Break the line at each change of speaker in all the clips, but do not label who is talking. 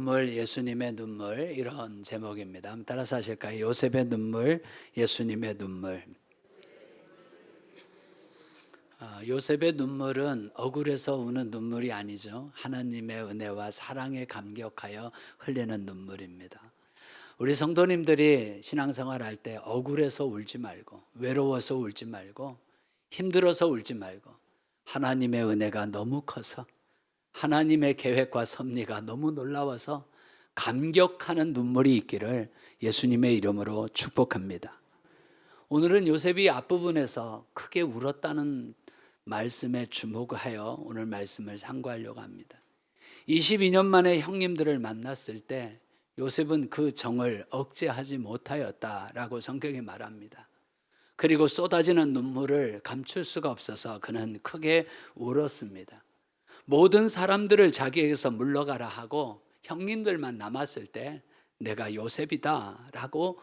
눈물, 예수님의 눈물, 이런 제목입니다. 한번 따라서 하실까요? 요셉의 눈물, 예수님의 눈물. 요셉의 눈물은 억울해서 우는 눈물이 아니죠. 하나님의 은혜와 사랑에 감격하여 흘리는 눈물입니다. 우리 성도님들이 신앙생활 할 때 억울해서 울지 말고, 외로워서 울지 말고, 힘들어서 울지 말고, 하나님의 은혜가 너무 커서, 하나님의 계획과 섭리가 너무 놀라워서 감격하는 눈물이 있기를 예수님의 이름으로 축복합니다. 오늘은 요셉이 앞부분에서 크게 울었다는 말씀에 주목하여 오늘 말씀을 상고하려고 합니다. 22년 만에 형님들을 만났을 때 요셉은 그 정을 억제하지 못하였다라고 성경이 말합니다. 그리고 쏟아지는 눈물을 감출 수가 없어서 그는 크게 울었습니다. 모든 사람들을 자기에게서 물러가라 하고 형님들만 남았을 때 내가 요셉이다 라고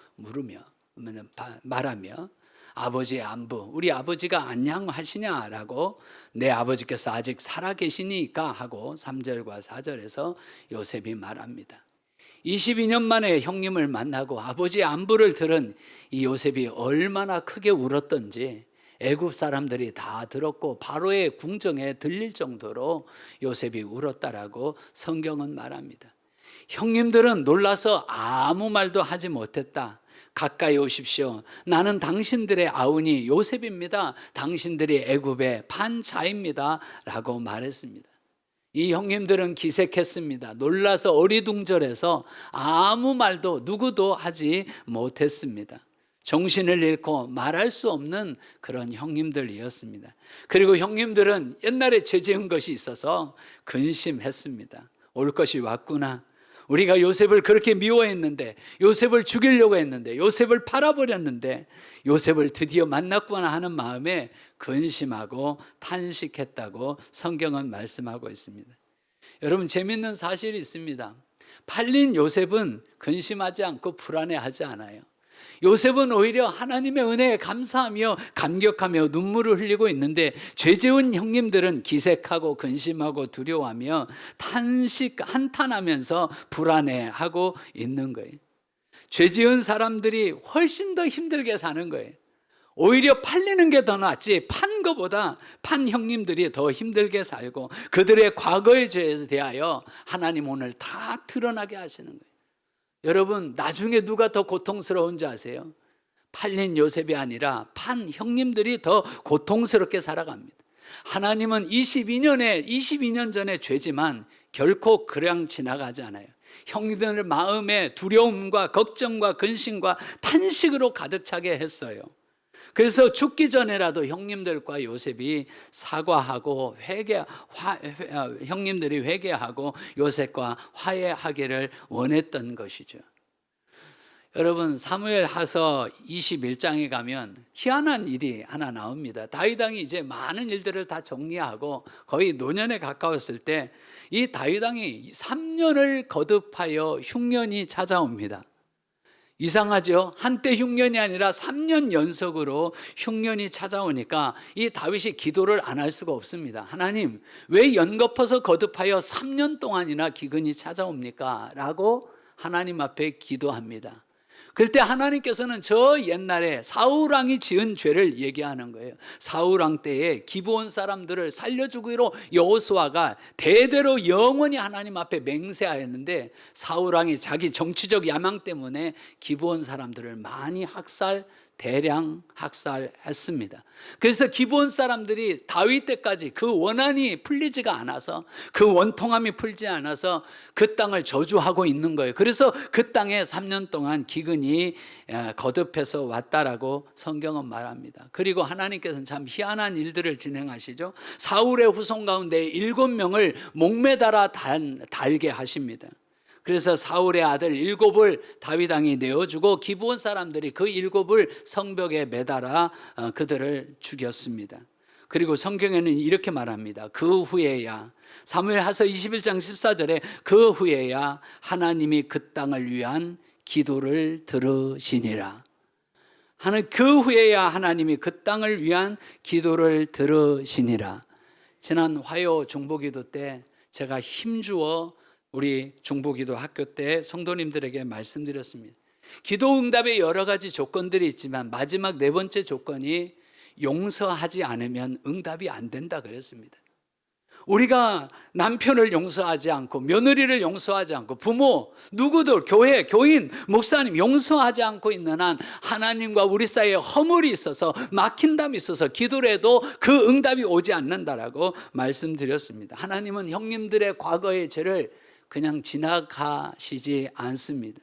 말하며 아버지의 안부, 우리 아버지가 안녕하시냐라고 내 아버지께서 아직 살아계시니까 하고 3절과 4절에서 요셉이 말합니다. 22년 만에 형님을 만나고 아버지의 안부를 들은 이 요셉이 얼마나 크게 울었던지 애굽 사람들이 다 들었고 바로의 궁정에 들릴 정도로 요셉이 울었다라고 성경은 말합니다. 형님들은 놀라서 아무 말도 하지 못했다. 가까이 오십시오. 나는 당신들의 아우니 요셉입니다. 당신들이 애굽의 반차입니다. 라고 말했습니다. 이 형님들은 기색했습니다. 놀라서 어리둥절해서 아무 말도 누구도 하지 못했습니다. 정신을 잃고 말할 수 없는 그런 형님들이었습니다. 그리고 형님들은 옛날에 죄 지은 것이 있어서 근심했습니다. 올 것이 왔구나. 우리가 요셉을 그렇게 미워했는데, 요셉을 죽이려고 했는데, 요셉을 팔아버렸는데 요셉을 드디어 만났구나 하는 마음에 근심하고 탄식했다고 성경은 말씀하고 있습니다. 여러분, 재밌는 사실이 있습니다. 팔린 요셉은 근심하지 않고 불안해하지 않아요. 요셉은 오히려 하나님의 은혜에 감사하며 감격하며 눈물을 흘리고 있는데 죄 지은 형님들은 기색하고 근심하고 두려워하며 한탄하면서 불안해하고 있는 거예요. 죄 지은 사람들이 훨씬 더 힘들게 사는 거예요. 오히려 팔리는 게 더 낫지 판 거보다 판 형님들이 더 힘들게 살고 그들의 과거의 죄에 대하여 하나님 오늘 다 드러나게 하시는 거예요. 여러분, 나중에 누가 더 고통스러운지 아세요? 팔린 요셉이 아니라 판 형님들이 더 고통스럽게 살아갑니다. 하나님은 22년 전의 죄지만 결코 그냥 지나가지 않아요. 형님들 마음에 두려움과 걱정과 근심과 탄식으로 가득 차게 했어요. 그래서 죽기 전에라도 형님들과 요셉이 사과하고 형님들이 회개하고 요셉과 화해하기를 원했던 것이죠. 여러분, 사무엘하서 21장에 가면 희한한 일이 하나 나옵니다. 다윗 왕이 이제 많은 일들을 다 정리하고 거의 노년에 가까웠을 때 이 다윗 왕이 3년을 거듭하여 흉년이 찾아옵니다. 이상하죠? 한때 흉년이 아니라 3년 연속으로 흉년이 찾아오니까 이 다윗이 기도를 안 할 수가 없습니다. 하나님, 왜 연거푸서 거듭하여 3년 동안이나 기근이 찾아옵니까? 라고 하나님 앞에 기도합니다. 그때 하나님께서는 저 옛날에 사울왕이 지은 죄를 얘기하는 거예요. 사울왕 때에 기브온 사람들을 살려주기로 여호수아가 대대로 영원히 하나님 앞에 맹세하였는데 사울왕이 자기 정치적 야망 때문에 기브온 사람들을 많이 대량 학살했습니다. 그래서 기브온 사람들이 다윗 때까지 그 원한이 풀리지가 않아서 그 원통함이 풀지 않아서 그 땅을 저주하고 있는 거예요. 그래서 그 땅에 3년 동안 기근이 거듭해서 왔다라고 성경은 말합니다. 그리고 하나님께서는 참 희한한 일들을 진행하시죠. 사울의 후손 가운데 7명을 목매달아 달게 하십니다. 그래서 사울의 아들 7을 다윗 왕이 내어주고 기브온 사람들이 그 7을 성벽에 매달아 그들을 죽였습니다. 그리고 성경에는 이렇게 말합니다. 그 후에야, 사무엘하서 21장 14절에 그 후에야 하나님이 그 땅을 위한 기도를 들으시니라. 그 후에야 하나님이 그 땅을 위한 기도를 들으시니라. 지난 화요 중보기도 때 제가 힘주어 우리 중보기도 학교 때 성도님들에게 말씀드렸습니다. 기도 응답에 여러 가지 조건들이 있지만 마지막 네 번째 조건이 용서하지 않으면 응답이 안 된다 그랬습니다. 우리가 남편을 용서하지 않고 며느리를 용서하지 않고 부모, 누구들, 교회, 교인, 목사님 용서하지 않고 있는 한 하나님과 우리 사이에 허물이 있어서 막힌담이 있어서 기도를 해도 그 응답이 오지 않는다라고 말씀드렸습니다. 하나님은 형님들의 과거의 죄를 그냥 지나가시지 않습니다.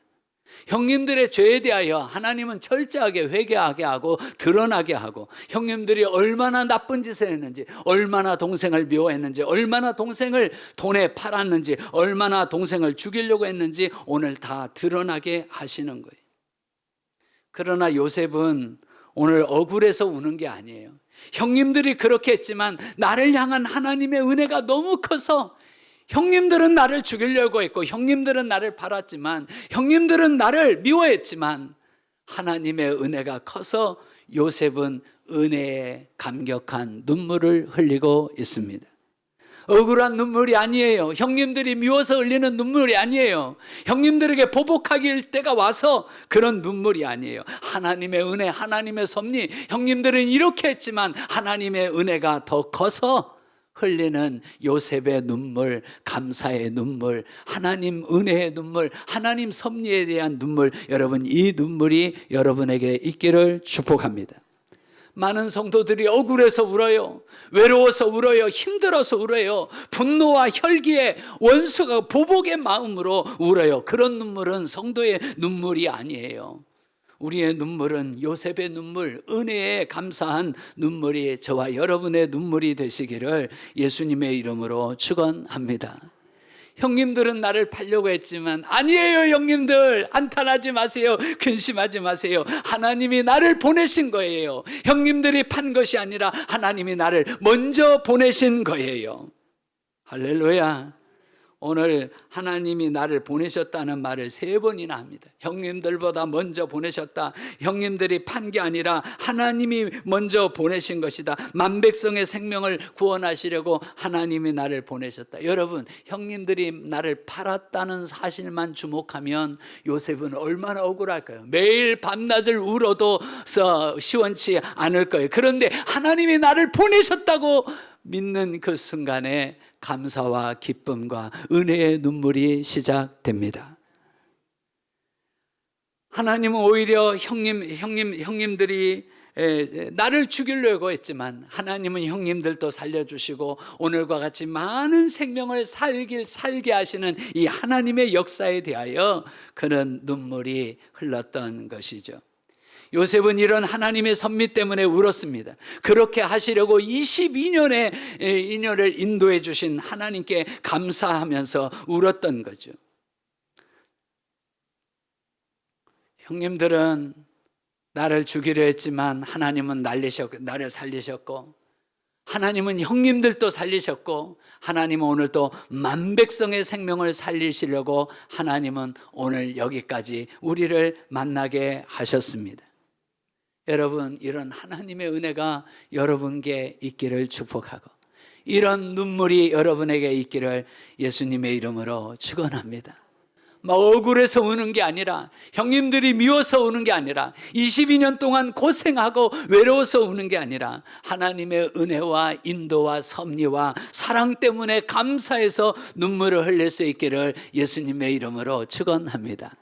형님들의 죄에 대하여 하나님은 철저하게 회개하게 하고 드러나게 하고, 형님들이 얼마나 나쁜 짓을 했는지, 얼마나 동생을 미워했는지, 얼마나 동생을 돈에 팔았는지, 얼마나 동생을 죽이려고 했는지 오늘 다 드러나게 하시는 거예요. 그러나 요셉은 오늘 억울해서 우는 게 아니에요. 형님들이 그렇게 했지만 나를 향한 하나님의 은혜가 너무 커서, 형님들은 나를 죽이려고 했고 형님들은 나를 팔았지만 형님들은 나를 미워했지만 하나님의 은혜가 커서 요셉은 은혜에 감격한 눈물을 흘리고 있습니다. 억울한 눈물이 아니에요. 형님들이 미워서 흘리는 눈물이 아니에요. 형님들에게 보복하길 때가 와서 그런 눈물이 아니에요. 하나님의 은혜, 하나님의 섭리, 형님들은 이렇게 했지만 하나님의 은혜가 더 커서 흘리는 요셉의 눈물, 감사의 눈물, 하나님 은혜의 눈물, 하나님 섭리에 대한 눈물, 여러분 이 눈물이 여러분에게 있기를 축복합니다. 많은 성도들이 억울해서 울어요. 외로워서 울어요. 힘들어서 울어요. 분노와 혈기에 원수가 보복의 마음으로 울어요. 그런 눈물은 성도의 눈물이 아니에요. 우리의 눈물은 요셉의 눈물, 은혜에 감사한 눈물이 저와 여러분의 눈물이 되시기를 예수님의 이름으로 축원합니다. 형님들은 나를 팔려고 했지만 아니에요. 형님들 안탄하지 마세요. 근심하지 마세요. 하나님이 나를 보내신 거예요. 형님들이 판 것이 아니라 하나님이 나를 먼저 보내신 거예요. 할렐루야. 오늘 하나님이 나를 보내셨다는 말을 3번이나 합니다. 형님들보다 먼저 보내셨다. 형님들이 판 게 아니라 하나님이 먼저 보내신 것이다. 만백성의 생명을 구원하시려고 하나님이 나를 보내셨다. 여러분, 형님들이 나를 팔았다는 사실만 주목하면 요셉은 얼마나 억울할까요? 매일 밤낮을 울어도 시원치 않을 거예요. 그런데 하나님이 나를 보내셨다고 믿는 그 순간에 감사와 기쁨과 은혜의 눈물이 시작됩니다. 하나님은 오히려 형님들이 나를 죽이려고 했지만 하나님은 형님들도 살려주시고 오늘과 같이 많은 생명을 살게 하시는 이 하나님의 역사에 대하여 그런 눈물이 흘렀던 것이죠. 요셉은 이런 하나님의 섭리 때문에 울었습니다. 그렇게 하시려고 22년의 인연을 인도해 주신 하나님께 감사하면서 울었던 거죠. 형님들은 나를 죽이려 했지만 하나님은 나를 살리셨고, 하나님은 형님들도 살리셨고, 하나님은 오늘 또 만백성의 생명을 살리시려고 하나님은 오늘 여기까지 우리를 만나게 하셨습니다. 여러분, 이런 하나님의 은혜가 여러분께 있기를 축복하고 이런 눈물이 여러분에게 있기를 예수님의 이름으로 축원합니다. 막 억울해서 우는 게 아니라, 형님들이 미워서 우는 게 아니라, 22년 동안 고생하고 외로워서 우는 게 아니라 하나님의 은혜와 인도와 섭리와 사랑 때문에 감사해서 눈물을 흘릴 수 있기를 예수님의 이름으로 축원합니다.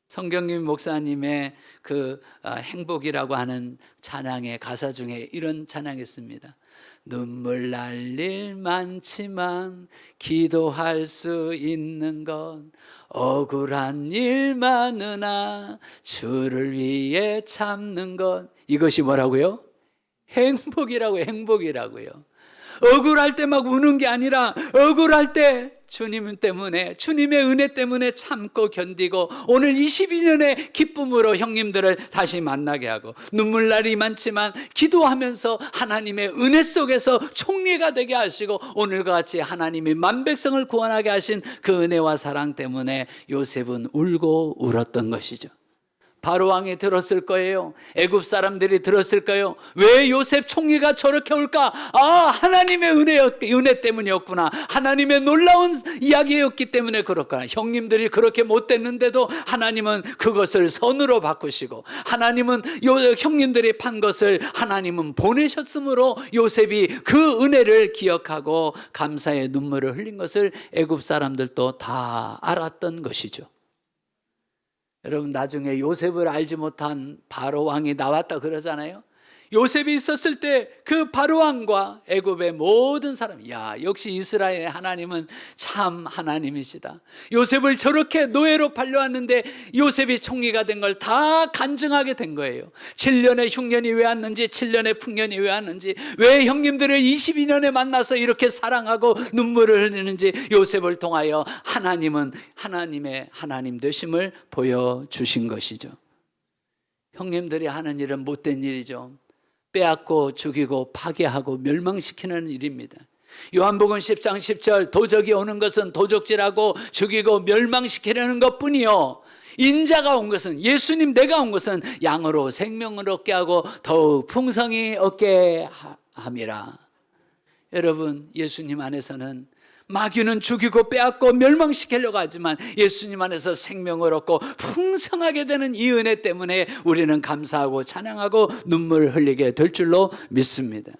성경님 목사님의 그 행복이라고 하는 찬양의 가사 중에 이런 찬양이 있습니다. 눈물 날 일 많지만 기도할 수 있는 건 억울한 일 많으나 주를 위해 참는 것, 이것이 뭐라고요? 행복이라고요. 억울할 때 막 우는 게 아니라 억울할 때 주님 때문에, 주님의 은혜 때문에 참고 견디고 오늘 22년의 기쁨으로 형님들을 다시 만나게 하고, 눈물날이 많지만 기도하면서 하나님의 은혜 속에서 총리가 되게 하시고 오늘과 같이 하나님이 만백성을 구원하게 하신 그 은혜와 사랑 때문에 요셉은 울고 울었던 것이죠. 바로 왕이 들었을 거예요. 애굽 사람들이 들었을 거예요. 왜 요셉 총리가 저렇게 올까? 하나님의 은혜 때문이었구나. 하나님의 놀라운 이야기였기 때문에 그렇구나. 형님들이 그렇게 못됐는데도 하나님은 그것을 선으로 바꾸시고, 하나님은 형님들이 판 것을 하나님은 보내셨으므로 요셉이 그 은혜를 기억하고 감사의 눈물을 흘린 것을 애굽 사람들도 다 알았던 것이죠. 여러분, 나중에 요셉을 알지 못한 바로 왕이 나왔다 그러잖아요. 요셉이 있었을 때 그 바로 왕과 애굽의 모든 사람, 역시 이스라엘의 하나님은 참 하나님이시다. 요셉을 저렇게 노예로 팔려왔는데 요셉이 총리가 된 걸 다 간증하게 된 거예요. 7년의 흉년이 왜 왔는지, 7년의 풍년이 왜 왔는지, 왜 형님들을 22년에 만나서 이렇게 사랑하고 눈물을 흘리는지 요셉을 통하여 하나님은 하나님의 하나님 되심을 보여주신 것이죠. 형님들이 하는 일은 못된 일이죠. 빼앗고 죽이고 파괴하고 멸망시키는 일입니다. 요한복음 10장 10절, 도적이 오는 것은 도적질하고 죽이고 멸망시키려는 것뿐이요, 인자가 온 것은, 예수님 내가 온 것은 양으로 생명을 얻게 하고 더욱 풍성히 얻게 함이라. 여러분, 예수님 안에서는 마귀는 죽이고 빼앗고 멸망시키려고 하지만 예수님 안에서 생명을 얻고 풍성하게 되는 이 은혜 때문에 우리는 감사하고 찬양하고 눈물을 흘리게 될 줄로 믿습니다.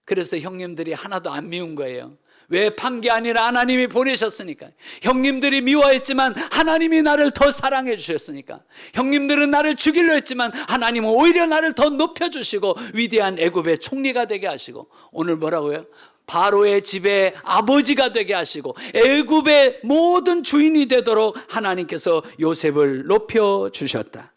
그래서 형님들이 하나도 안 미운 거예요. 왜? 판 게 아니라 하나님이 보내셨으니까. 형님들이 미워했지만 하나님이 나를 더 사랑해 주셨으니까. 형님들은 나를 죽이려 했지만 하나님은 오히려 나를 더 높여주시고 위대한 애굽의 총리가 되게 하시고, 오늘 뭐라고요? 바로의 집의 아버지가 되게 하시고 애굽의 모든 주인이 되도록 하나님께서 요셉을 높여주셨다.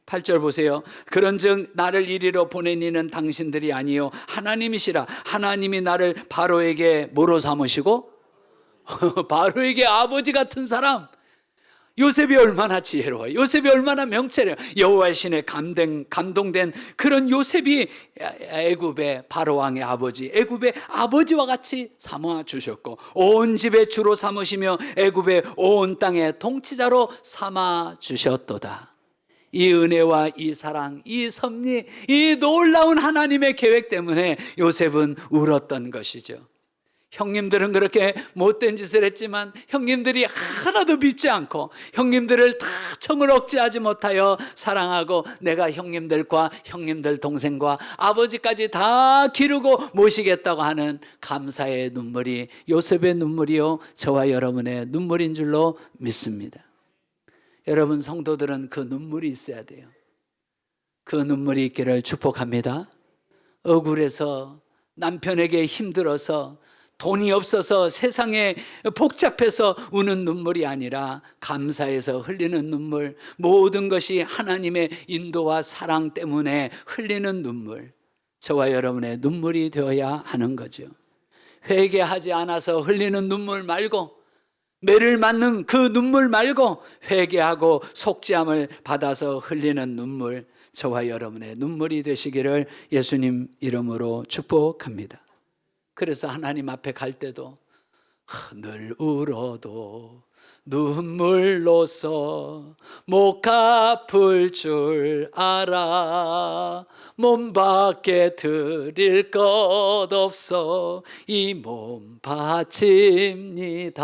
8절 보세요. 그런즉 나를 이리로 보낸 이는 당신들이 아니요 하나님이시라. 하나님이 나를 바로에게 뭐로 삼으시고? 바로에게 아버지 같은 사람. 요셉이 얼마나 지혜로워요. 요셉이 얼마나 명철해요. 여호와의 신에 감동된 그런 요셉이 애굽의 바로왕의 아버지, 애굽의 아버지와 같이 삼아 주셨고, 온 집의 주로 삼으시며 애굽의 온 땅의 통치자로 삼아 주셨도다. 이 은혜와 이 사랑, 이 섭리, 이 놀라운 하나님의 계획 때문에 요셉은 울었던 것이죠. 형님들은 그렇게 못된 짓을 했지만 형님들이 하나도 밉지 않고 형님들을 다 청을 억제하지 못하여 사랑하고, 내가 형님들과 형님들 동생과 아버지까지 다 기르고 모시겠다고 하는 감사의 눈물이 요셉의 눈물이요 저와 여러분의 눈물인 줄로 믿습니다. 여러분, 성도들은 그 눈물이 있어야 돼요. 그 눈물이 있기를 축복합니다. 억울해서, 남편에게 힘들어서, 돈이 없어서, 세상에 복잡해서 우는 눈물이 아니라 감사해서 흘리는 눈물, 모든 것이 하나님의 인도와 사랑 때문에 흘리는 눈물, 저와 여러분의 눈물이 되어야 하는 거죠. 회개하지 않아서 흘리는 눈물 말고, 매를 맞는 그 눈물 말고, 회개하고 속죄함을 받아서 흘리는 눈물, 저와 여러분의 눈물이 되시기를 예수님 이름으로 축복합니다. 그래서 하나님 앞에 갈 때도 늘 울어도 눈물로써 못 갚을 줄 알아. 몸 밖에 드릴 것 없어 이 몸 바칩니다.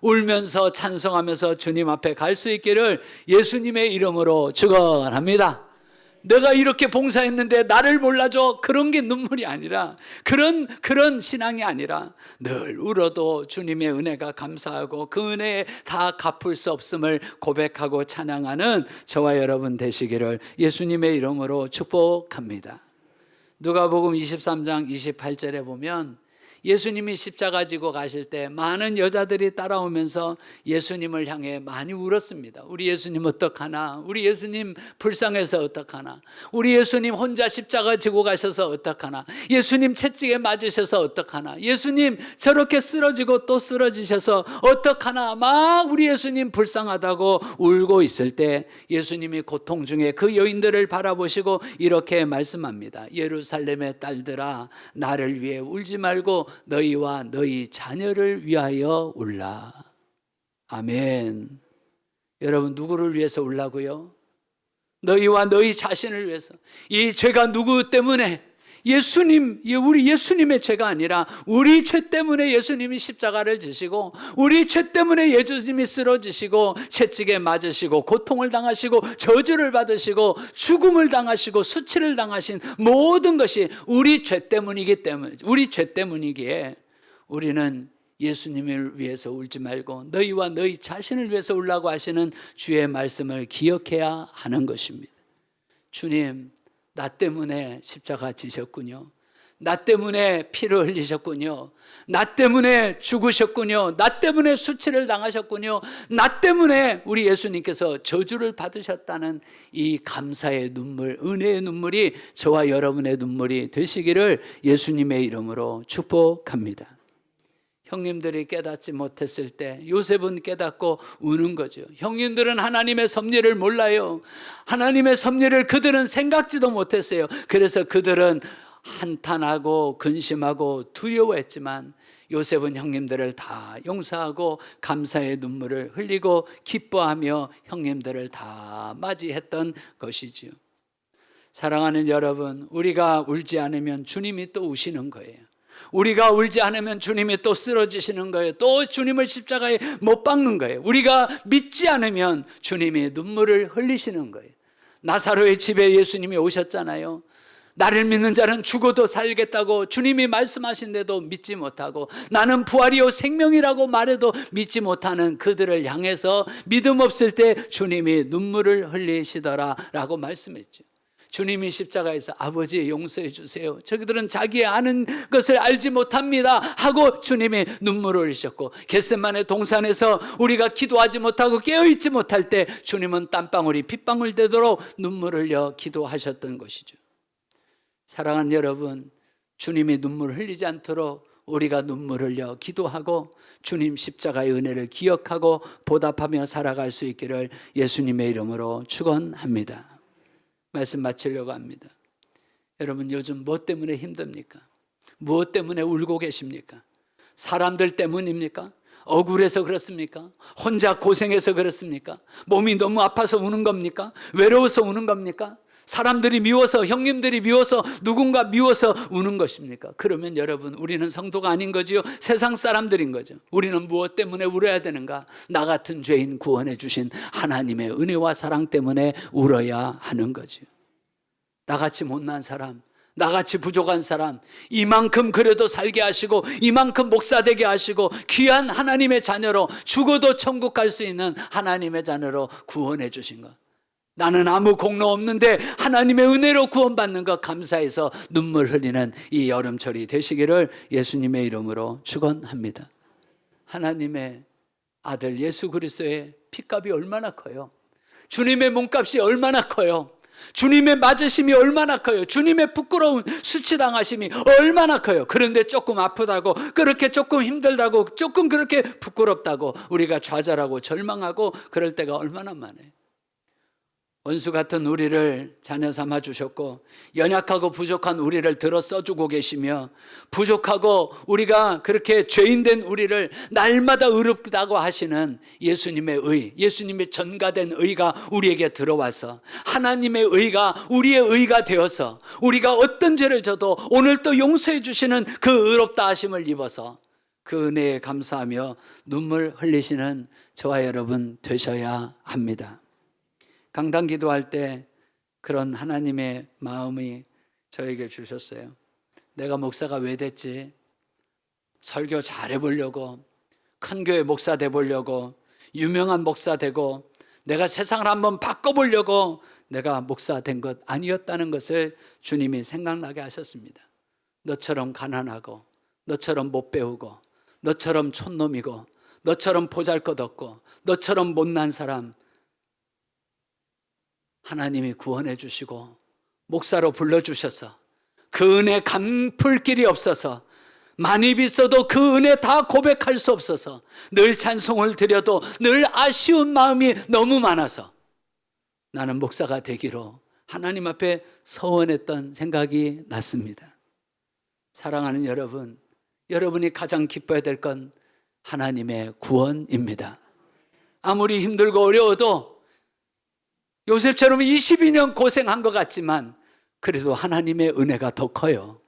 울면서 찬송하면서 주님 앞에 갈 수 있기를 예수님의 이름으로 축원합니다. 내가 이렇게 봉사했는데 나를 몰라줘, 그런 게 눈물이 아니라, 그런 신앙이 아니라 늘 울어도 주님의 은혜가 감사하고 그 은혜에 다 갚을 수 없음을 고백하고 찬양하는 저와 여러분 되시기를 예수님의 이름으로 축복합니다. 누가복음 23장 28절에 보면 예수님이 십자가 지고 가실 때 많은 여자들이 따라오면서 예수님을 향해 많이 울었습니다. 우리 예수님 어떡하나? 우리 예수님 불쌍해서 어떡하나? 우리 예수님 혼자 십자가 지고 가셔서 어떡하나? 예수님 채찍에 맞으셔서 어떡하나? 예수님 저렇게 쓰러지고 또 쓰러지셔서 어떡하나? 막 우리 예수님 불쌍하다고 울고 있을 때 예수님이 고통 중에 그 여인들을 바라보시고 이렇게 말씀합니다. 예루살렘의 딸들아, 나를 위해 울지 말고 너희와 너희 자녀를 위하여 울라. 아멘. 여러분, 누구를 위해서 울라고요? 너희와 너희 자신을 위해서. 이 죄가 누구 때문에? 예수님, 우리 예수님의 죄가 아니라 우리 죄 때문에 예수님이 십자가를 지시고, 우리 죄 때문에 예수님이 쓰러지시고, 채찍에 맞으시고, 고통을 당하시고, 저주를 받으시고, 죽음을 당하시고, 수치를 당하신 모든 것이 우리 죄 때문이기 때문에, 우리 죄 때문이기에 우리는 예수님을 위해서 울지 말고 너희와 너희 자신을 위해서 울라고 하시는 주의 말씀을 기억해야 하는 것입니다. 주님, 나 때문에 십자가 지셨군요. 나 때문에 피를 흘리셨군요. 나 때문에 죽으셨군요. 나 때문에 수치를 당하셨군요. 나 때문에 우리 예수님께서 저주를 받으셨다는 이 감사의 눈물, 은혜의 눈물이 저와 여러분의 눈물이 되시기를 예수님의 이름으로 축복합니다. 형님들이 깨닫지 못했을 때 요셉은 깨닫고 우는 거죠. 형님들은 하나님의 섭리를 몰라요. 하나님의 섭리를 그들은 생각지도 못했어요. 그래서 그들은 한탄하고 근심하고 두려워했지만 요셉은 형님들을 다 용서하고 감사의 눈물을 흘리고 기뻐하며 형님들을 다 맞이했던 것이지요. 사랑하는 여러분, 우리가 울지 않으면 주님이 또 우시는 거예요. 우리가 울지 않으면 주님이 또 쓰러지시는 거예요. 또 주님을 십자가에 못 박는 거예요. 우리가 믿지 않으면 주님이 눈물을 흘리시는 거예요. 나사로의 집에 예수님이 오셨잖아요. 나를 믿는 자는 죽어도 살겠다고 주님이 말씀하신데도 믿지 못하고, 나는 부활이요 생명이라고 말해도 믿지 못하는 그들을 향해서 믿음 없을 때 주님이 눈물을 흘리시더라 라고 말씀했죠. 주님이 십자가에서 아버지 용서해 주세요, 저기들은 자기 아는 것을 알지 못합니다 하고 주님이 눈물을 흘리셨고, 겟세마네 동산에서 우리가 기도하지 못하고 깨어있지 못할 때 주님은 땀방울이 핏방울 되도록 눈물을 흘려 기도하셨던 것이죠. 사랑하는 여러분, 주님이 눈물을 흘리지 않도록 우리가 눈물을 흘려 기도하고 주님 십자가의 은혜를 기억하고 보답하며 살아갈 수 있기를 예수님의 이름으로 축원합니다. 말씀 마치려고 합니다. 여러분, 요즘 무엇 때문에 힘듭니까? 무엇 때문에 울고 계십니까? 사람들 때문입니까? 억울해서 그렇습니까? 혼자 고생해서 그렇습니까? 몸이 너무 아파서 우는 겁니까? 외로워서 우는 겁니까? 사람들이 미워서, 형님들이 미워서, 누군가 미워서 우는 것입니까? 그러면 여러분, 우리는 성도가 아닌 거지요. 세상 사람들인 거죠. 우리는 무엇 때문에 울어야 되는가? 나 같은 죄인 구원해 주신 하나님의 은혜와 사랑 때문에 울어야 하는 거지요. 나같이 못난 사람, 나같이 부족한 사람, 이만큼 그래도 살게 하시고 이만큼 목사되게 하시고 귀한 하나님의 자녀로, 죽어도 천국 갈 수 있는 하나님의 자녀로 구원해 주신 것, 나는 아무 공로 없는데 하나님의 은혜로 구원받는 것 감사해서 눈물 흘리는 이 여름철이 되시기를 예수님의 이름으로 축원합니다. 하나님의 아들 예수 그리스도의 핏값이 얼마나 커요? 주님의 몸값이 얼마나 커요? 주님의 맞으심이 얼마나 커요? 주님의 부끄러운 수치당하심이 얼마나 커요? 그런데 조금 아프다고, 그렇게 조금 힘들다고, 조금 그렇게 부끄럽다고 우리가 좌절하고 절망하고 그럴 때가 얼마나 많아요. 원수 같은 우리를 자녀 삼아 주셨고, 연약하고 부족한 우리를 들어 써주고 계시며, 부족하고 우리가 그렇게 죄인된 우리를 날마다 의롭다고 하시는 예수님의 의, 예수님의 전가된 의가 우리에게 들어와서 하나님의 의가 우리의 의가 되어서 우리가 어떤 죄를 져도 오늘 또 용서해 주시는 그 의롭다 하심을 입어서 그 은혜에 감사하며 눈물 흘리시는 저와 여러분 되셔야 합니다. 강단 기도할 때 그런 하나님의 마음이 저에게 주셨어요. 내가 목사가 왜 됐지? 설교 잘해보려고, 큰 교회 목사 돼보려고, 유명한 목사 되고, 내가 세상을 한번 바꿔보려고 내가 목사 된 것 아니었다는 것을 주님이 생각나게 하셨습니다. 너처럼 가난하고, 너처럼 못 배우고, 너처럼 촌놈이고, 너처럼 보잘것없고, 너처럼 못난 사람 하나님이 구원해 주시고 목사로 불러주셔서 그 은혜 갚을 길이 없어서, 많이 빚어도 그 은혜 다 고백할 수 없어서, 늘 찬송을 드려도 늘 아쉬운 마음이 너무 많아서 나는 목사가 되기로 하나님 앞에 서원했던 생각이 났습니다. 사랑하는 여러분, 여러분이 가장 기뻐야 될 건 하나님의 구원입니다. 아무리 힘들고 어려워도 요셉처럼 22년 고생한 것 같지만 그래도 하나님의 은혜가 더 커요.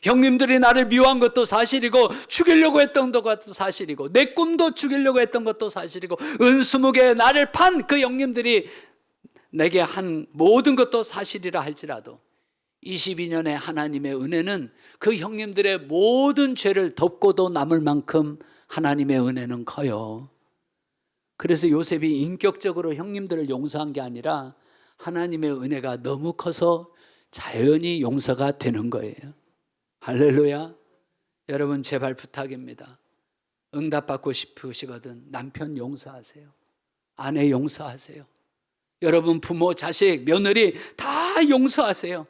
형님들이 나를 미워한 것도 사실이고 죽이려고 했던 것도 사실이고 내 꿈도 죽이려고 했던 것도 사실이고 은수목에 나를 판 그 형님들이 내게 한 모든 것도 사실이라 할지라도 22년의 하나님의 은혜는 그 형님들의 모든 죄를 덮고도 남을 만큼 하나님의 은혜는 커요. 그래서 요셉이 인격적으로 형님들을 용서한 게 아니라 하나님의 은혜가 너무 커서 자연히 용서가 되는 거예요. 할렐루야. 여러분 제발 부탁입니다. 응답받고 싶으시거든 남편 용서하세요. 아내 용서하세요. 여러분 부모, 자식, 며느리 다 용서하세요.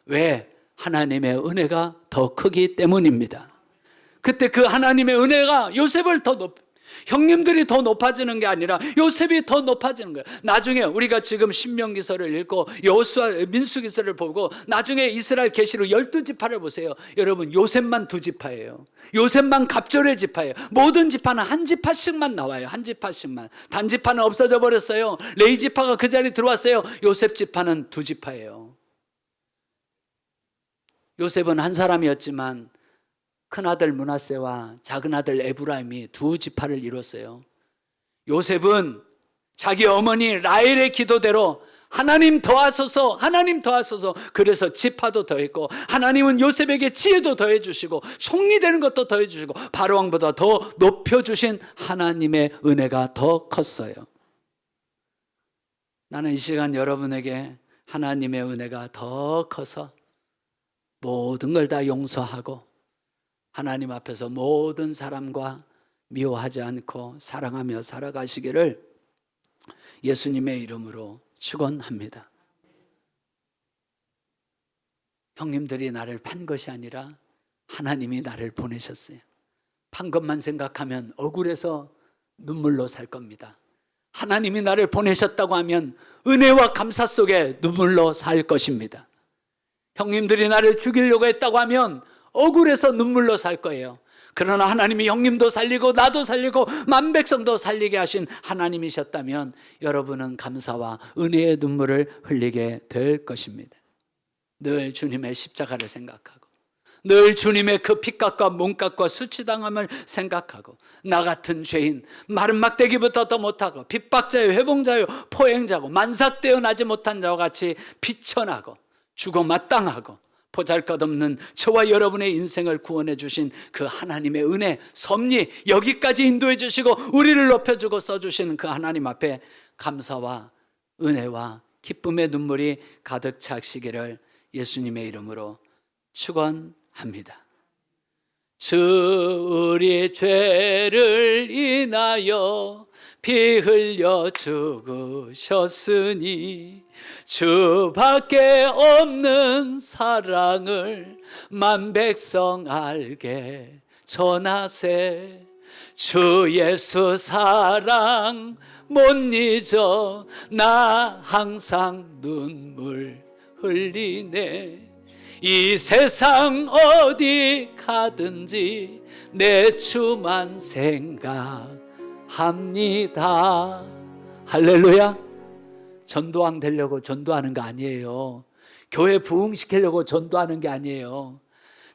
왜? 하나님의 은혜가 더 크기 때문입니다. 그때 그 하나님의 은혜가 요셉을 형님들이 더 높아지는 게 아니라 요셉이 더 높아지는 거예요. 나중에 우리가 지금 신명기서를 읽고 여호수아 민수기서를 보고 나중에 이스라엘 계시록 12지파를 보세요. 여러분 요셉만 2지파예요. 요셉만 갑절의 지파예요. 모든 지파는 한 지파씩만 나와요. 한 지파씩만. 단지파는 없어져 버렸어요. 레위지파가 그 자리에 들어왔어요. 요셉 지파는 2지파예요. 요셉은 한 사람이었지만 큰아들 므낫세와 작은아들 에브라임이 2지파를 이뤘어요. 요셉은 자기 어머니 라헬의 기도대로 하나님 더하소서, 하나님 더하소서. 그래서 지파도 더했고 하나님은 요셉에게 지혜도 더해 주시고 총리되는 것도 더해 주시고 바로왕보다 더 높여주신 하나님의 은혜가 더 컸어요. 나는 이 시간 여러분에게 하나님의 은혜가 더 커서 모든 걸 다 용서하고 하나님 앞에서 모든 사람과 미워하지 않고 사랑하며 살아가시기를 예수님의 이름으로 축원합니다. 형님들이 나를 판 것이 아니라 하나님이 나를 보내셨어요. 판 것만 생각하면 억울해서 눈물로 살 겁니다. 하나님이 나를 보내셨다고 하면 은혜와 감사 속에 눈물로 살 것입니다. 형님들이 나를 죽이려고 했다고 하면 억울해서 눈물로 살 거예요. 그러나 하나님이 형님도 살리고 나도 살리고 만백성도 살리게 하신 하나님이셨다면 여러분은 감사와 은혜의 눈물을 흘리게 될 것입니다. 늘 주님의 십자가를 생각하고 늘 주님의 그 핏값과 몸값과 수치당함을 생각하고 나 같은 죄인, 마른 막대기부터 더 못하고 핍박자요 회봉자요 포행자고 만삭되어 나지 못한 자와 같이 비천하고 죽어 마땅하고 보잘것없는 저와 여러분의 인생을 구원해 주신 그 하나님의 은혜, 섭리, 여기까지 인도해 주시고 우리를 높여주고 써주시는 그 하나님 앞에 감사와 은혜와 기쁨의 눈물이 가득 차시기를 예수님의 이름으로 축원합니다. 주 우리 죄를 인하여 피 흘려 죽으셨으니 주밖에 없는 사랑을 만백성 알게 전하세. 주 예수 사랑 못 잊어 나 항상 눈물 흘리네. 이 세상 어디 가든지 내 주만 생각합니다. 할렐루야. 전도왕 되려고 전도하는 거 아니에요. 교회 부흥시키려고 전도하는 게 아니에요.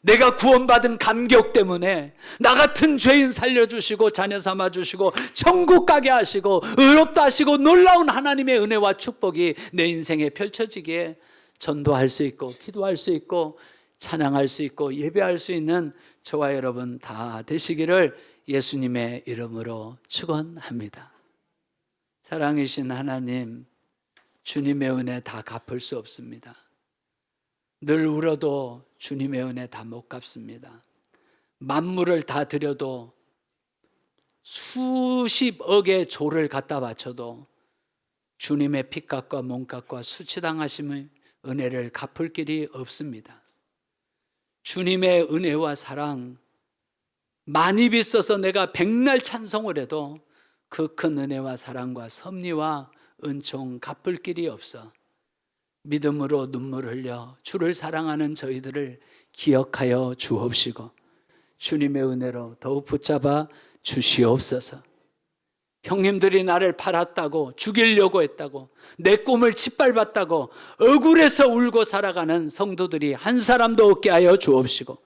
내가 구원받은 감격 때문에 나 같은 죄인 살려주시고 자녀 삼아주시고 천국 가게 하시고 의롭다 하시고 놀라운 하나님의 은혜와 축복이 내 인생에 펼쳐지기에 전도할 수 있고 기도할 수 있고 찬양할 수 있고 예배할 수 있는 저와 여러분 다 되시기를 예수님의 이름으로 축원합니다. 사랑이신 하나님, 주님의 은혜 다 갚을 수 없습니다. 늘 울어도 주님의 은혜 다 못 갚습니다. 만물을 다 드려도 수십억의 조를 갖다 바쳐도 주님의 핏값과 몸값과 수치당하심의 은혜를 갚을 길이 없습니다. 주님의 은혜와 사랑 많이 비싸서 내가 백날 찬송을 해도 그 큰 은혜와 사랑과 섭리와 은총 갚을 길이 없어 믿음으로 눈물 흘려 주를 사랑하는 저희들을 기억하여 주옵시고 주님의 은혜로 더욱 붙잡아 주시옵소서. 형님들이 나를 팔았다고, 죽이려고 했다고, 내 꿈을 짓밟았다고 억울해서 울고 살아가는 성도들이 한 사람도 없게 하여 주옵시고,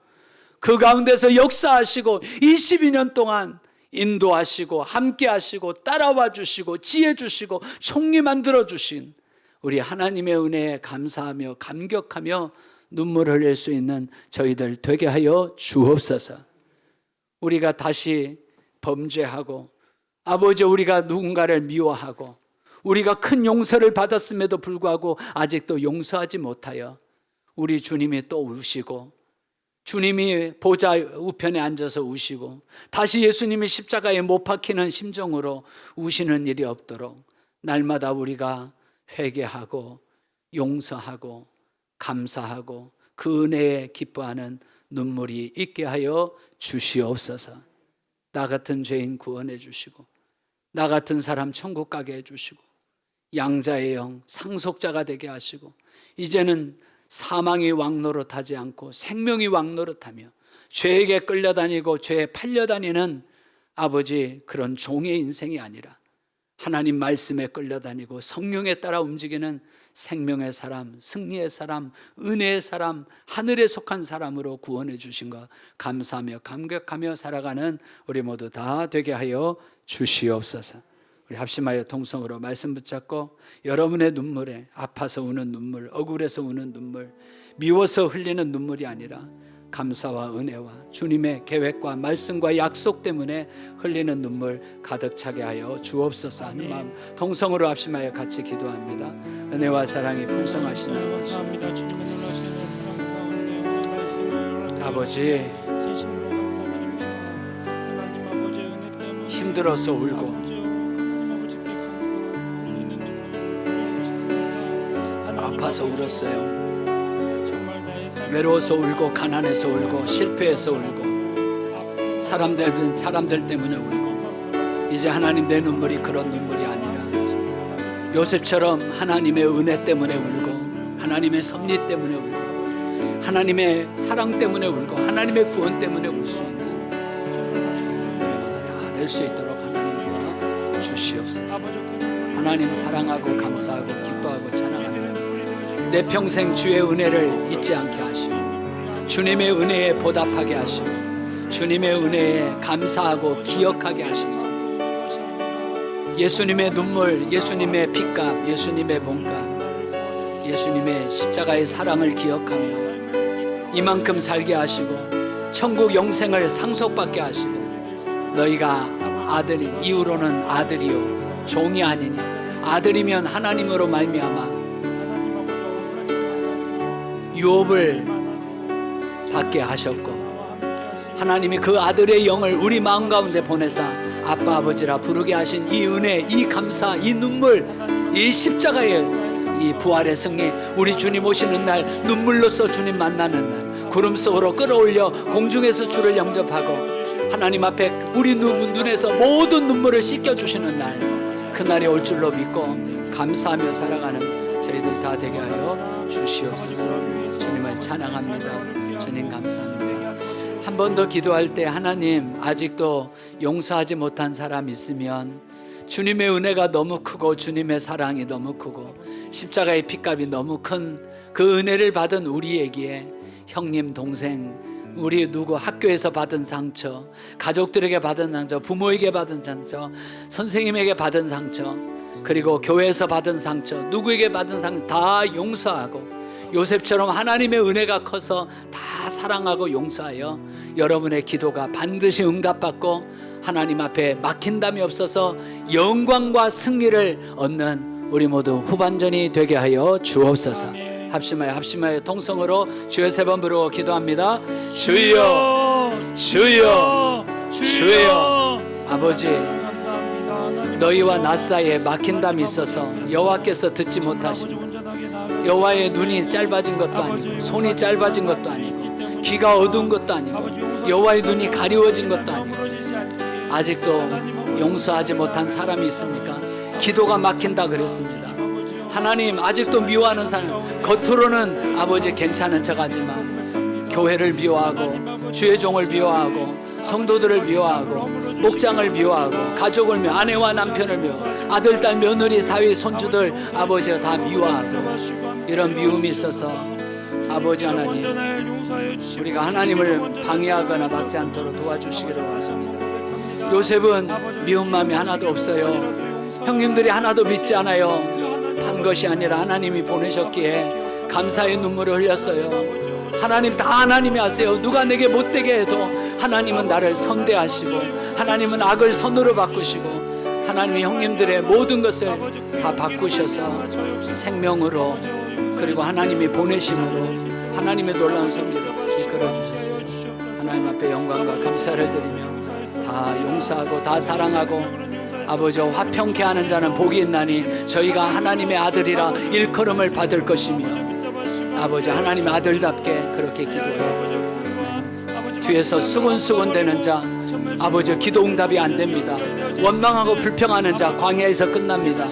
그 가운데서 역사하시고 22년 동안 인도하시고 함께 하시고 따라와 주시고 지혜 주시고 총리 만들어 주신 우리 하나님의 은혜에 감사하며 감격하며 눈물 흘릴 수 있는 저희들 되게 하여 주옵소서. 우리가 다시 범죄하고, 아버지, 우리가 누군가를 미워하고, 우리가 큰 용서를 받았음에도 불구하고 아직도 용서하지 못하여 우리 주님이 또 우시고, 주님이 보좌 우편에 앉아서 우시고, 다시 예수님이 십자가에 못 박히는 심정으로 우시는 일이 없도록 날마다 우리가 회개하고 용서하고 감사하고 그 은혜에 기뻐하는 눈물이 있게 하여 주시옵소서. 나 같은 죄인 구원해 주시고, 나 같은 사람 천국 가게 해주시고, 양자의 영 상속자가 되게 하시고, 이제는 사망이 왕노릇하지 않고 생명이 왕노릇하며 죄에게 끌려다니고 죄에 팔려다니는 아버지, 그런 종의 인생이 아니라 하나님 말씀에 끌려다니고 성령에 따라 움직이는 생명의 사람, 승리의 사람, 은혜의 사람, 하늘에 속한 사람으로 구원해 주신 것 감사하며 감격하며 살아가는 우리 모두 다 되게 하여 주시옵소서. 우리 합심하여 동성으로 말씀 붙잡고, 여러분의 눈물에, 아파서 우는 눈물, 억울해서 우는 눈물, 미워서 흘리는 눈물이 아니라 감사와 은혜와 주님의 계획과 말씀과 약속 때문에 흘리는 눈물 가득 차게 하여 주옵소서 하는 마음 동성으로 합심하여 같이 기도합니다. 은혜와 사랑이 풍성하신 아버지, 힘들어서 울고 아파서 울었어요. 외로워서 울고 가난해서 울고 실패해서 울고 사람들 때문에 울고, 이제 하나님, 내 눈물이 그런 눈물이 아니라 요셉처럼 하나님의 은혜 때문에 울고, 하나님의 섭리 때문에 울고, 하나님의 사랑 때문에 울고, 하나님의 구원 때문에 울 수 있는 우리보다 다 될 수 있도록 하나님 도와 주시옵소서. 하나님 사랑하고 감사하고 기뻐하고 찬양합니다. 내 평생 주의 은혜를 잊지 않게 하시고, 주님의 은혜에 보답하게 하시고, 주님의 은혜에 감사하고 기억하게 하시옵소서. 예수님의 눈물, 예수님의 핏값, 예수님의 몸값, 예수님의 십자가의 사랑을 기억하며 이만큼 살게 하시고 천국 영생을 상속받게 하시고, 너희가 아들이, 이후로는 아들이요 종이 아니니 아들이면 하나님으로 말미암아 유업을 받게 하셨고, 하나님이 그 아들의 영을 우리 마음 가운데 보내사 아빠 아버지라 부르게 하신 이 은혜, 이 감사, 이 눈물, 이 십자가의 이 부활의 승리, 우리 주님 오시는 날, 눈물로써 주님 만나는 날, 구름 속으로 끌어올려 공중에서 주를 영접하고 하나님 앞에 우리 눈에서 모든 눈물을 씻겨주시는 날, 그날이 올 줄로 믿고 감사하며 살아가는 저희들 다 되게 하여 주시옵소서. 주님을 찬양합니다. 주님 감사합니다. 한 번 더 기도할 때, 하나님, 아직도 용서하지 못한 사람 있으면 주님의 은혜가 너무 크고 주님의 사랑이 너무 크고 십자가의 핏값이 너무 큰 그 은혜를 받은 우리에게, 형님, 동생, 우리 누구 학교에서 받은 상처, 가족들에게 받은 상처, 부모에게 받은 상처, 선생님에게 받은 상처, 그리고 교회에서 받은 상처, 누구에게 받은 상처 다 용서하고, 요셉처럼 하나님의 은혜가 커서 다 사랑하고 용서하여 여러분의 기도가 반드시 응답받고 하나님 앞에 막힌담이 없어서 영광과 승리를 얻는 우리 모두 후반전이 되게 하여 주옵소서. 합심하여 통성으로 주여 세 번 부르고 기도합니다. 주여, 주여, 주여. 아버지, 너희와 나 사이에 막힌담이 있어서 여호와께서 듣지 못하시고, 여호와의 눈이 짧아진 것도 아니고, 손이 짧아진 것도 아니고, 귀가 어두운 것도 아니고, 여호와의 눈이 가리워진 것도 아니고, 아직도 용서하지 못한 사람이 있습니까? 기도가 막힌다 그랬습니다. 하나님, 아직도 미워하는 사람, 겉으로는 아버지 괜찮은 척하지만 교회를 미워하고 주의 종을 미워하고 성도들을 미워하고 목장을 미워하고 가족을 미워, 아내와 남편을 미워, 아들, 딸, 며느리, 사위, 손주들 아버지가 다 미워하고 이런 미움이 있어서 아버지 하나님, 우리가 하나님을 방해하거나 막지 않도록 도와주시기를 원합니다. 요셉은 미운 마음이 하나도 없어요. 형님들이 하나도 믿지 않아요. 한 것이 아니라 하나님이 보내셨기에 감사의 눈물을 흘렸어요. 하나님, 다 하나님이 아세요. 누가 내게 못되게 해도 하나님은 나를 선대하시고 하나님은 악을 선으로 바꾸시고 하나님이 형님들의 모든 것을 다 바꾸셔서 생명으로, 그리고 하나님이 보내심으로 하나님의 놀라운 섭리를 이끌어 주셨어요. 하나님 앞에 영광과 감사를 드리며 다 용서하고 다 사랑하고 아버지와 화평케 하는 자는 복이 있나니 저희가 하나님의 아들이라 일컬음을 받을 것이며, 아버지 하나님의 아들답게 그렇게 기도해요. 뒤에서 수군수군 되는 자 아버지 기도 응답이 안 됩니다. 원망하고 불평하는 자 광야에서 끝납니다.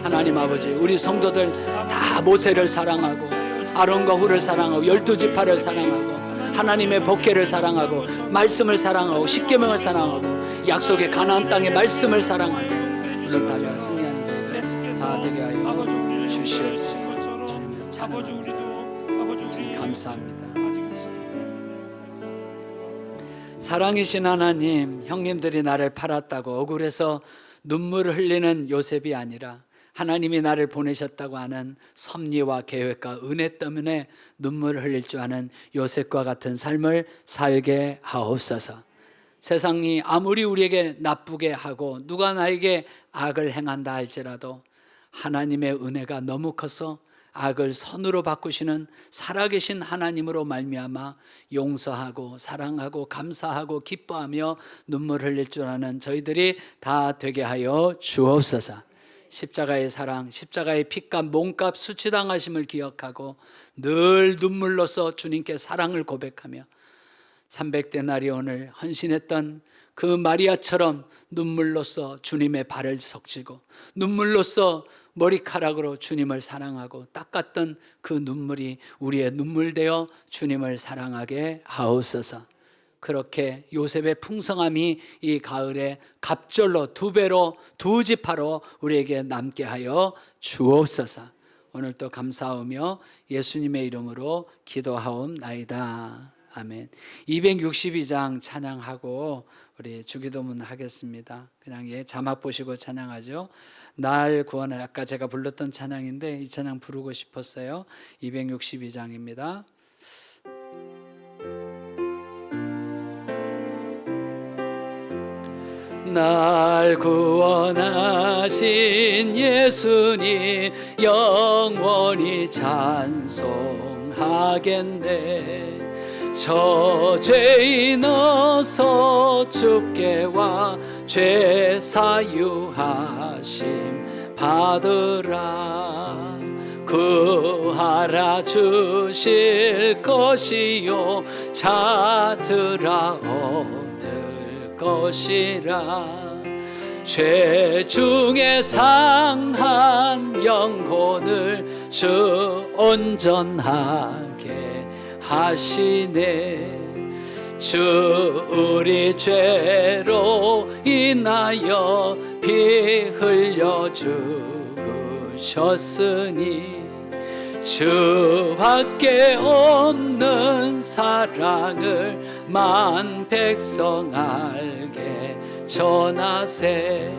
하나님 아버지, 우리 성도들 다 모세를 사랑하고 아론과 훌을 사랑하고 12지파를 사랑하고 하나님의 법궤를 사랑하고 말씀을 사랑하고 십계명을 사랑하고 약속의 가나안 땅의 말씀을 사랑하고 물론 다리와 승리하는 저희들 다 되게 하여 주시옵소서. 주님을 찬양합니다. 감사합니다. 사랑이신 하나님, 형님들이 나를 팔았다고 억울해서 눈물을 흘리는 요셉이 아니라 하나님이 나를 보내셨다고 하는 섭리와 계획과 은혜 때문에 눈물을 흘릴 줄 아는 요셉과 같은 삶을 살게 하옵소서. 세상이 아무리 우리에게 나쁘게 하고 누가 나에게 악을 행한다 할지라도 하나님의 은혜가 너무 커서 악을 선으로 바꾸시는 살아계신 하나님으로 말미암아 용서하고 사랑하고 감사하고 기뻐하며 눈물 흘릴 줄 아는 저희들이 다 되게 하여 주옵소서. 십자가의 사랑, 십자가의 피값, 몸값 수치당하심을 기억하고 늘 눈물로써 주님께 사랑을 고백하며 300데나리온을 헌신했던 그 마리아처럼 눈물로써 주님의 발을 적시고 눈물로써 머리카락으로 주님을 사랑하고 닦았던 그 눈물이 우리의 눈물 되어 주님을 사랑하게 하옵소서. 그렇게 요셉의 풍성함이 이 가을에 갑절로 2배로 2지파로 우리에게 남게 하여 주옵소서. 오늘도 감사하며 예수님의 이름으로 기도하옵나이다. 아멘. 262장 찬양하고 우리 주기도문 하겠습니다. 그냥 자막 보시고 찬양하죠. 날 구원해, 아까 제가 불렀던 찬양인데 이 찬양 부르고 싶었어요. 262장입니다. 날 구원하신 예수님 영원히 찬송하겠네. 저 죄인 어서 주께 와 죄 사유하심 받으라. 구하라 주실 것이요 찾으라 얻을 것이라. 죄 중에 상한 영혼을 주 온전하게 하시네. 주 우리 죄로 인하여 피 흘려 죽으셨으니 주밖에 없는 사랑을 만 백성 알게 전하세.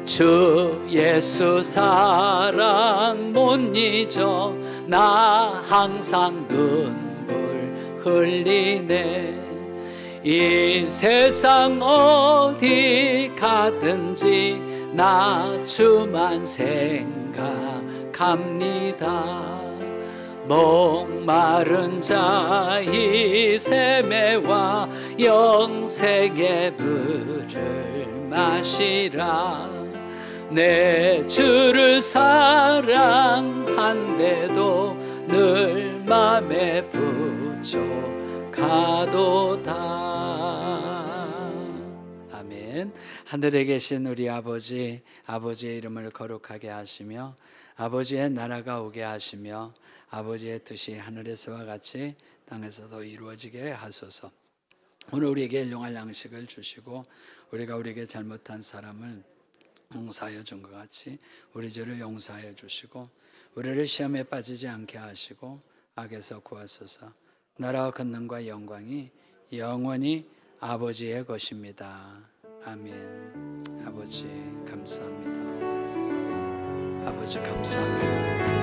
주 예수 사랑 못 잊어 나 항상 눈물 흘리네. 이 세상 어디 가든지 나 주만 생각합니다. 목마른 자 이 샘에와 영생의 물을 마시라. 내 주를 사랑한데도 늘 맘에 부족하도다. 아멘. 하늘에 계신 우리 아버지, 아버지의 이름을 거룩하게 하시며 아버지의 나라가 오게 하시며 아버지의 뜻이 하늘에서와 같이 땅에서도 이루어지게 하소서. 오늘 우리에게 일용할 양식을 주시고 우리가 우리에게 잘못한 사람을 용서하여 준 것 같이 우리 죄를 용서하여 주시고 우리를 시험에 빠지지 않게 하시고 악에서 구하소서. 나라와 권능과 영광이 영원히 아버지의 것입니다. 아멘. 아버지 감사합니다. 아버지 감사합니다.